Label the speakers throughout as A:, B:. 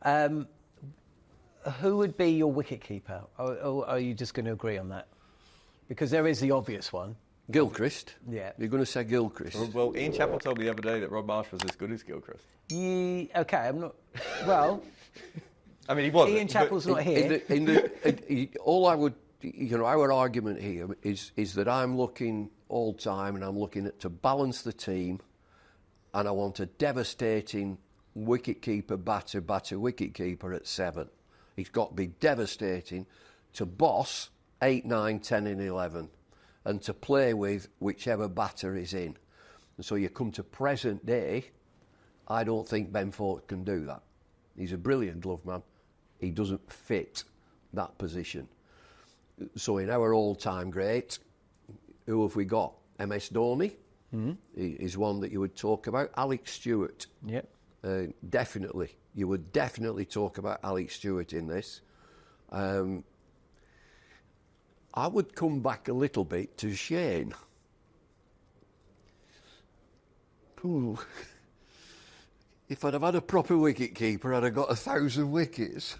A: Who would be your wicket-keeper? Or are you just going to agree on that? Because there is the obvious one.
B: Gilchrist?
A: Yeah.
B: You're going to say Gilchrist?
C: Well, Ian Chappell told me the other day that Rod Marsh was as good as Gilchrist.
A: Okay, I'm not... Well...
C: I mean, he wasn't.
A: Ian Chappell's not here.
B: All I would... our argument here is that I'm looking all time and I'm looking to balance the team, and I want a devastating wicket-keeper, batter, wicket-keeper at 7. He's got to be devastating to boss 8, 9, 10 and 11 and to play with whichever batter is in. And so you come to present day, I don't think Manthorp can do that. He's a brilliant glove man. He doesn't fit that position. So in our all-time great, who have we got? MS Dhoni is one that you would talk about. Alex Stewart.
A: Yep.
B: Definitely. You would definitely talk about Alex Stewart in this. I would come back a little bit to Shane. Ooh. If I'd have had a proper wicket-keeper, I'd have got 1,000 wickets.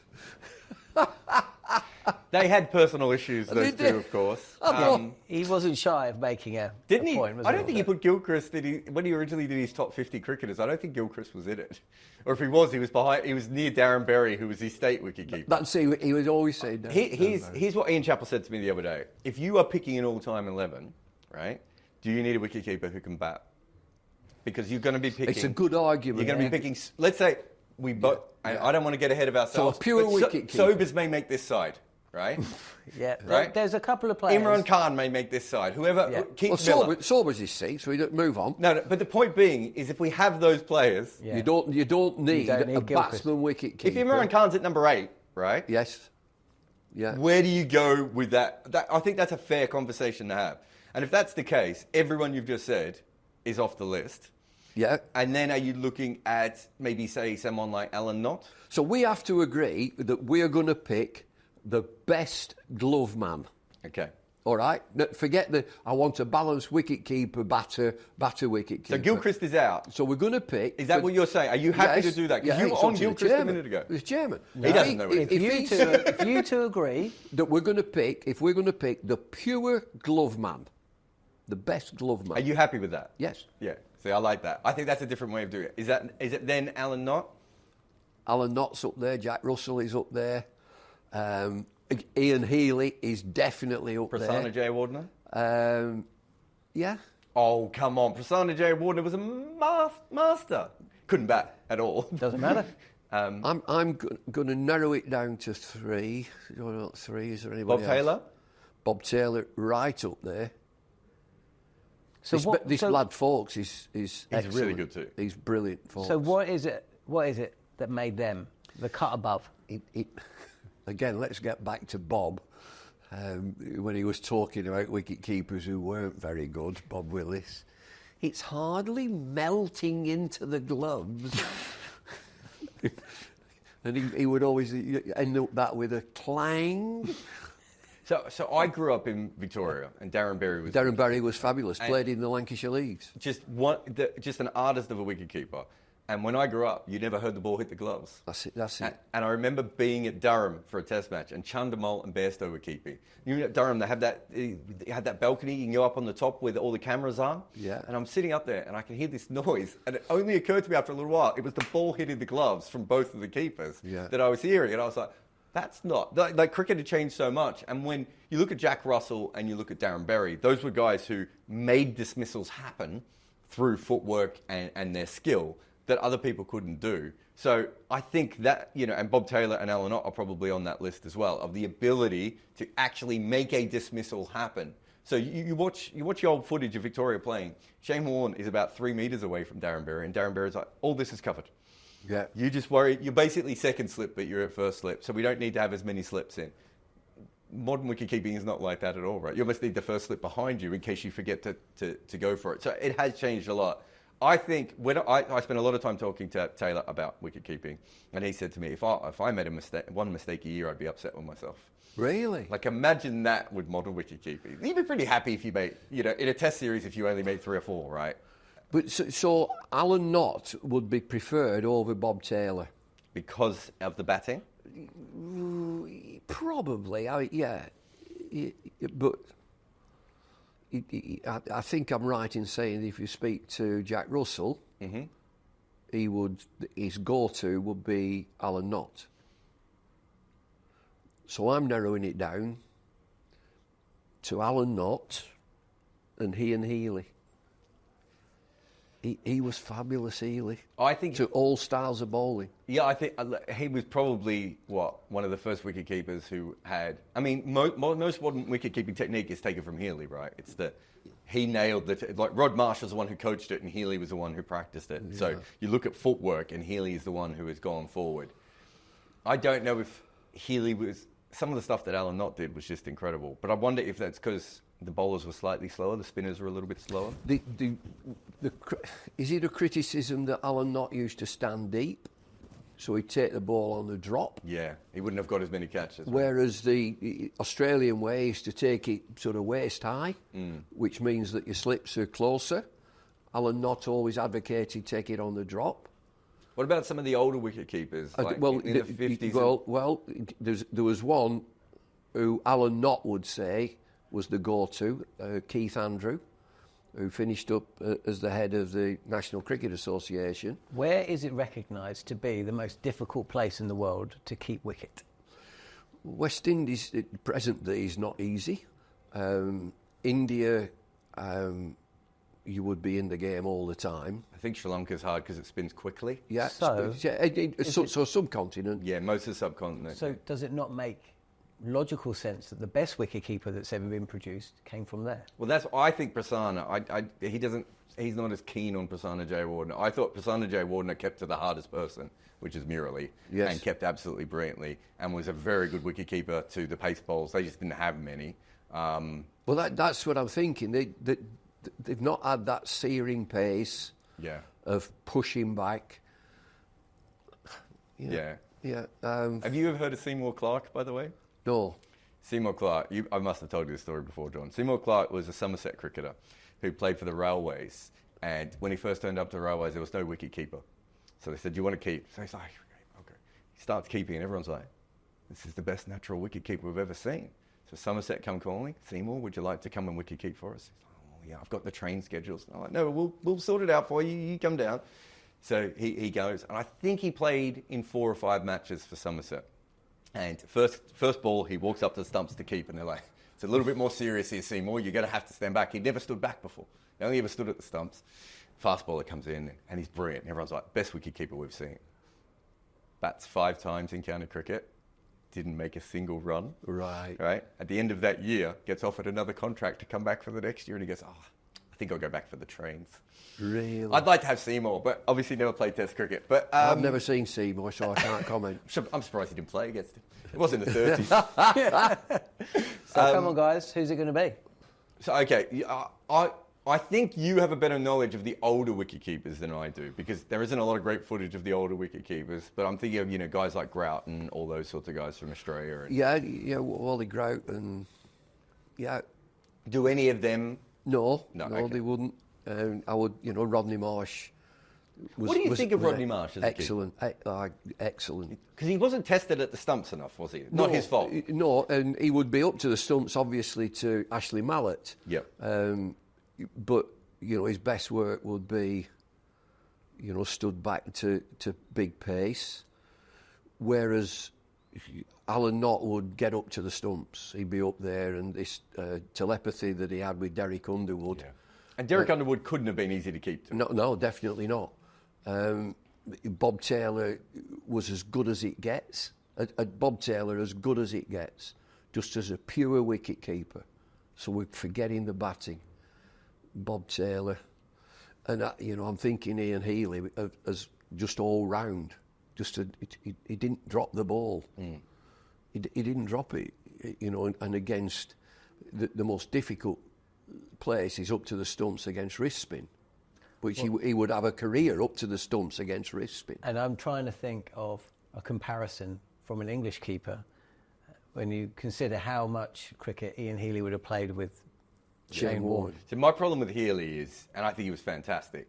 C: They had personal issues, those two, of course.
A: He wasn't shy of making a point, was
C: I don't think he put Gilchrist when he originally did his top 50 cricketers. I don't think Gilchrist was in it, or if he was behind. He was near Darren Berry, who was his state wicketkeeper.
B: That's he was always saying that.
C: Here's what Ian Chappell said to me the other day. If you are picking an all-time 11, right? Do you need a wicketkeeper who can bat? Because you're going to be picking.
B: It's a good argument.
C: You're going to be picking. Let's say we both. Yeah. I don't want to get ahead of ourselves.
B: So a pure wicketkeeper.
C: Sobers may make this side. Right?
A: Yeah.
C: Right?
A: There's a couple of players.
C: Imran Khan may make this side. Whoever keeps
B: Sobers is 6, so we don't move on.
C: No, but the point being is if we have those players...
B: Yeah. You don't need a batsman wicket-keeper.
C: If Imran Khan's at number 8, right?
B: Yes. Yeah.
C: Where do you go with that? I think that's a fair conversation to have. And if that's the case, everyone you've just said is off the list.
B: Yeah.
C: And then are you looking at maybe, say, someone like Alan Knott?
B: So we have to agree that we're going to pick the best glove man.
C: Okay.
B: All right? Forget I want a balanced wicket-keeper, batter wicket-keeper.
C: So Gilchrist is out.
B: So we're going to pick...
C: Is that what you're saying? Are you happy to do that? Because you were on Gilchrist a minute ago.
B: He's chairman.
C: No. He doesn't know it.
A: If you two agree...
B: That we're going to pick the pure glove man, the best glove man.
C: Are you happy with that?
B: Yes.
C: Yeah. See, I like that. I think that's a different way of doing it. Is it then Alan Knott?
B: Alan Knott's up there. Jack Russell is up there. Ian Healy is definitely up
C: Prasanna
B: there.
C: Jayawardena?
B: Yeah.
C: Oh, come on. Prasanna Jayawardena was a master. Couldn't bat at all.
A: Doesn't matter.
B: I'm going to narrow it down to 3. Not 3. Is there anybody
C: Bob Taylor?
B: Bob Taylor right up there.
A: So
B: this lad Fawkes is excellent.
C: He's really good too.
B: He's brilliant, Fawkes.
A: So what is it that made them the cut above?
B: Again, let's get back to Bob. When he was talking about wicket-keepers who weren't very good, Bob Willis. It's hardly melting into the gloves. And he would always end up that with a clang.
C: So I grew up in Victoria, and Darren Berry was
B: fabulous. Played in the Lancashire leagues.
C: Just an artist of a wicketkeeper. And when I grew up, you never heard the ball hit the gloves.
B: That's it.
C: And I remember being at Durham for a test match, and Chandermal and Bairstow were keeping. You know, at Durham, they had that balcony. You can go up on the top where all the cameras are.
B: Yeah.
C: And I'm sitting up there, and I can hear this noise. And it only occurred to me after a little while, it was the ball hitting the gloves from both of the keepers that I was hearing. And I was like, that's not... Like cricket had changed so much. And when you look at Jack Russell and you look at Darren Berry, those were guys who made dismissals happen through footwork and their skill that other people couldn't do. So I think that, and Bob Taylor and Alan Knott are probably on that list as well, of the ability to actually make a dismissal happen. So you watch the old footage of Victoria playing. Shane Warne is about 3 metres away from Darren Berry, and Darren Berry's like, all this is covered.
B: Yeah.
C: You just worry, you're basically second slip, but you're at first slip, so we don't need to have as many slips in. Modern wicket-keeping is not like that at all, right? You almost need the first slip behind you in case you forget to go for it. So it has changed a lot. I think when I spent a lot of time talking to Taylor about wicket-keeping, and he said to me, if I made one mistake a year, I'd be upset with myself.
B: Really?
C: Like, imagine that with modern wicket-keeping. You'd be pretty happy if you made, in a test series, if you only made 3 or 4, right?
B: But so Alan Knott would be preferred over Bob Taylor.
C: because of the batting?
B: Probably, but I think I'm right in saying if you speak to Jack Russell, his go-to would be Alan Knott. So I'm narrowing it down to Alan Knott and Healy. He was fabulous, Healy.
C: I think
B: to all styles of bowling.
C: Yeah, I think he was probably one of the first wicket-keepers who had. I mean, most modern wicket-keeping technique is taken from Healy, right? It's that he nailed like Rod Marsh was the one who coached it, and Healy was the one who practiced it. Yeah. So you look at footwork, and Healy is the one who has gone forward. I don't know if Healy was. Some of the stuff that Alan Knott did was just incredible, but I wonder if that's because the bowlers were slightly slower, the spinners were a little bit slower.
B: Is it a criticism that Alan Knott used to stand deep, so he'd take the ball on the drop?
C: Yeah, he wouldn't have got as many catches.
B: Whereas the Australian way is to take it sort of waist high, which means that your slips are closer. Alan Knott always advocated take it on the drop.
C: What about some of the older wicket keepers, like in the 50s?
B: There was one who Alan Knott would say was the go-to, Keith Andrew, who finished up as the head of the National Cricket Association.
A: Where is it recognised to be the most difficult place in the world to keep wicket?
B: West Indies, at present day, is not easy. India, you would be in the game all the time.
C: I think Sri Lanka's hard because it spins quickly.
B: Yeah, so subcontinent.
C: Yeah, most of the subcontinent.
A: So does it not make logical sense that the best wicketkeeper that's ever been produced came from there?
C: Well, I think Prasanna. He's not as keen on Prasanna Jayawardene. I thought Prasanna Jayawardene kept to the hardest person, which is Murali, and kept absolutely brilliantly, and was a very good wicketkeeper to the pace bowls. They just didn't have many.
B: Well, that's what I'm thinking. They've not had that searing pace of pushing back.
C: Yeah.
B: Have
C: you ever heard of Seymour Clark, by the way?
B: No.
C: Seymour Clark, I must have told you this story before, John. Seymour Clark was a Somerset cricketer who played for the Railways, and when he first turned up to the Railways, there was no wicket keeper. So they said, "Do you want to keep?" So he's like, "Okay." He starts keeping, and everyone's like, "This is the best natural wicket keeper we've ever seen." So Somerset come calling, "Seymour, would you like to come and wicket keep for us?" He's like, "Oh yeah, I've got the train schedules." And I'm like, "No, we'll sort it out for you. You come down." So he goes, and I think he played in 4 or 5 matches for Somerset. And first ball, he walks up to the stumps to keep, and they're like, "It's a little bit more serious here, Seymour. You're going to have to stand back." He'd never stood back before. He only ever stood at the stumps. Fast bowler comes in, and he's brilliant. And everyone's like, "Best wicket keeper we've seen." Bats 5 times in county cricket. Didn't make a single run.
B: Right.
C: At the end of that year, gets offered another contract to come back for the next year, and he goes, I think I'll go back for the trains.
B: Really?
C: I'd like to have Seymour, but obviously never played Test cricket. But
B: I've never seen Seymour, so I can't comment.
C: I'm surprised he didn't play against him. It was in the 30s.
A: So come on, guys. Who's it going to be?
C: So, okay, I think you have a better knowledge of the older wicketkeepers than I do, because there isn't a lot of great footage of the older wicketkeepers. But I'm thinking of guys like Grout and all those sorts of guys from Australia.
B: And Wally Grout and
C: Do any of them?
B: No,
C: okay.
B: They wouldn't. I would, Rodney Marsh.
C: What do you think of Rodney Marsh as a
B: excellent? Excellent.
C: Because he wasn't tested at the stumps enough, was he? Not his fault.
B: No, and he would be up to the stumps, obviously, to Ashley Mallett.
C: Yep.
B: But his best work would be, stood back to big pace, whereas Alan Knott would get up to the stumps. He'd be up there, and this telepathy that he had with Derek Underwood.
C: Yeah. And Derek Underwood couldn't have been easy to keep to.
B: No, definitely not. Bob Taylor was as good as it gets. Bob Taylor, as good as it gets, just as a pure wicket keeper. So we're forgetting the batting. Bob Taylor. And, I'm thinking Ian Healy as just all round. He didn't drop the ball. He didn't drop it, and against the most difficult place is up to the stumps against wrist spin, which he would have a career up to the stumps against wrist spin.
A: And I'm trying to think of a comparison from an English keeper when you consider how much cricket Ian Healy would have played with Shane Warne.
C: So my problem with Healy is, and I think he was fantastic,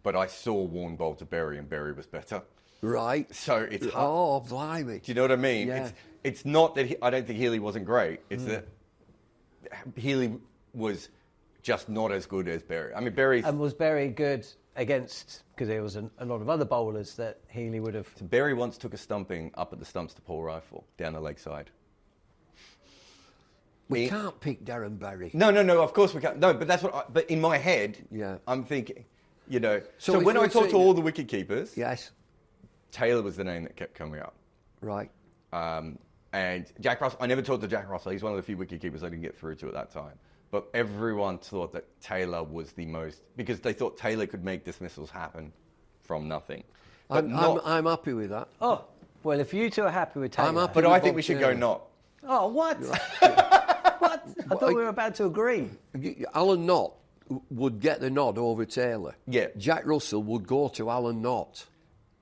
C: but I saw Warne bowl to Berry, and Berry was better.
B: Right.
C: So it's hard.
B: Oh, blimey.
C: Do you know what I mean?
B: Yeah.
C: It's not that I don't think Healy wasn't great. It's that Healy was just not as good as Berry. I mean, Berry's...
A: And was Berry good against, because there was a lot of other bowlers that Healy would have...
C: So Berry once took a stumping up at the stumps to Paul Rifle, down the leg side.
B: We can't pick Darren Berry.
C: No, of course we can't. No, but that's what but in my head, I'm thinking, So when I talked to all the wicket keepers,
B: yes,
C: Taylor was the name that kept coming up.
B: Right.
C: And Jack Russell, I never talked to Jack Russell. He's one of the few wicket keepers I didn't get through to at that time. But everyone thought that Taylor was the most, because they thought Taylor could make dismissals happen from nothing. But
B: I'm happy with that.
A: Oh, well, if you two are happy with Taylor...
B: I'm happy
C: but
B: with
C: I think
B: Bob
C: we should
B: Taylor.
C: go not.
A: Oh, what? What? I thought we were about to agree.
B: Alan Knott would get the nod over Taylor.
C: Yeah.
B: Jack Russell would go to Alan Knott.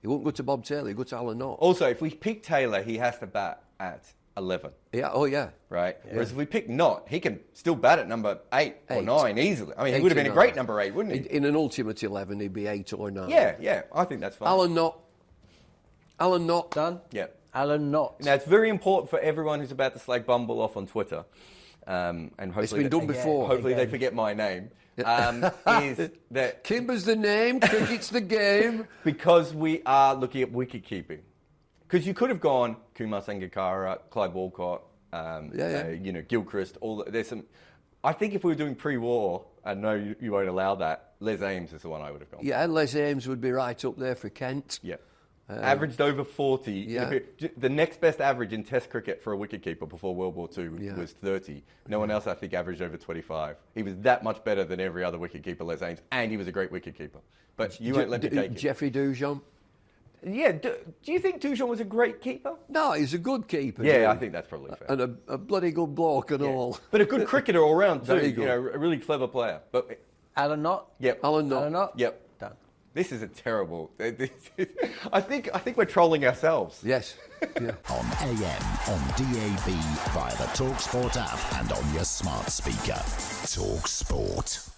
B: He wouldn't go to Bob Taylor, he'd go to Alan Knott.
C: Also, if we pick Taylor, he has to bat at 11.
B: Yeah, oh yeah.
C: Right? Yeah. Whereas if we pick Knott, he can still bat at number 8 or 9 easily. I mean, he would have been a great number 8, wouldn't he?
B: In an ultimate 11, he'd be 8 or 9.
C: Yeah, I think that's fine.
B: Alan Knott.
A: Done?
C: Yeah.
A: Alan Knott.
C: Now, it's very important for everyone who's about to slag Bumble off on Twitter, and hopefully...
B: It's been done before.
C: Hopefully they forget my name. Is that...
B: Kimber's the name, cricket's the game.
C: Because we are looking at wicket keeping. Because you could have gone Kumar Sangakkara, Clive Walcott, Gilchrist, there's some... I think if we were doing pre-war, I know you won't allow that, Les Ames is the one I would have gone.
B: Yeah, Les Ames would be right up there for Kent.
C: Yeah. Averaged over 40.
B: Yeah.
C: The next best average in Test cricket for a wicketkeeper before World War II was 30. No one else, I think, averaged over 25. He was that much better than every other wicketkeeper, Les Ames, and he was a great wicketkeeper. But you won't let me take it.
B: Jeffrey Dujon?
C: Yeah. Do you think Dujon was a great keeper?
B: No, he's a good keeper.
C: Yeah,
B: dude.
C: I think that's probably fair.
B: And a bloody good bloke and all.
C: But a good cricketer all round, too.
B: Very good.
C: A really clever player. But
A: Alan Knott?
C: Yep.
B: Alan Knott.
A: Alan Knott?
C: Yep.
A: Done.
C: This is a terrible... I think we're trolling ourselves.
B: Yes. Yeah.
D: On AM, on DAB, via the talkSPORT app and on your smart speaker. talkSPORT.